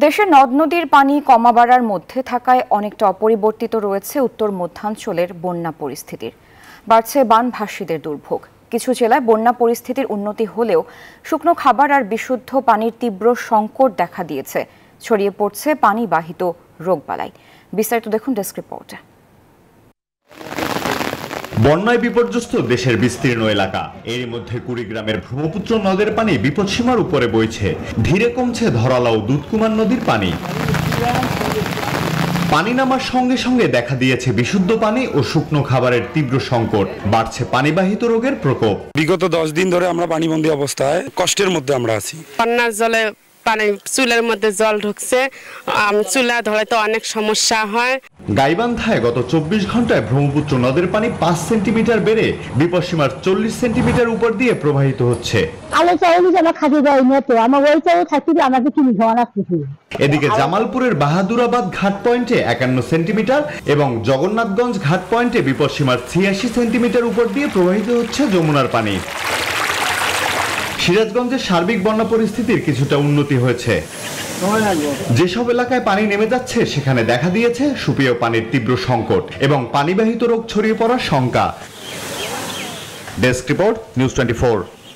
দেশের নদ নদীর পানি কমা বাড়ার মধ্যে থাকায় অনেকটা অপরিবর্তিত রয়েছে উত্তর মধ্যাঞ্চলের বন্যা পরিস্থিতির। বাড়ছে বানভাসীদের দুর্ভোগ। কিছু জেলায় বন্যা পরিস্থিতির উন্নতি হলেও শুকনো খাবার আর বিশুদ্ধ পানির তীব্র সংকট দেখা দিয়েছে। ছড়িয়ে পড়ছে পানিবাহিত রোগবালাই। বিস্তারিত দেখুন ডেস্ক রিপোর্টে। বন্যায় বিপর্যস্ত দেশের বিস্তীর্ণ এলাকা। এরই মধ্যে কুড়িগ্রামের ব্রহ্মপুত্র নদের পানি বিপদসীমার উপরে বইছে। ধীরে কমছে ধরালা ও দুধকুমার নদীর পানি। পানি নামার সঙ্গে সঙ্গে দেখা দিয়েছে বিশুদ্ধ পানি ও শুকনো খাবারের তীব্র সংকট। বাড়ছে পানিবাহিত রোগের প্রকোপ। বিগত 10 দিন ধরে আমরা পানিবন্দী অবস্থায় কষ্টের মধ্যে আমরা আছি। বন্যার জলে পানি চুলের মধ্যে জল ঢুকছে, চুলা ধরাতে অনেক সমস্যা হয়। গাইবান্ধায় গত 24 ঘন্টায় ব্রহ্মপুত্র নদের পানি 5 সেন্টিমিটার বেড়ে বিপদসীমার 40 সেন্টিমিটার উপর দিয়ে প্রবাহিত হচ্ছে। এদিকে জামালপুরের বাহাদুরাবাদ ঘাট পয়েন্টে 51 সেন্টিমিটার এবং জগন্নাথগঞ্জ ঘাট পয়েন্টে বিপদসীমার 86 সেন্টিমিটার উপর দিয়ে প্রবাহিত হচ্ছে যমুনার পানি। সিরাজগঞ্জের সার্বিক বন্যা পরিস্থিতির কিছুটা উন্নতি হয়েছে। যেসব এলাকায় পানি নেমে যাচ্ছে সেখানে দেখা দিয়েছে সুপেয় পানির তীব্র সংকট এবং পানিবাহিত রোগ ছড়িয়ে পড়ার শঙ্কা। Desk report, news 24।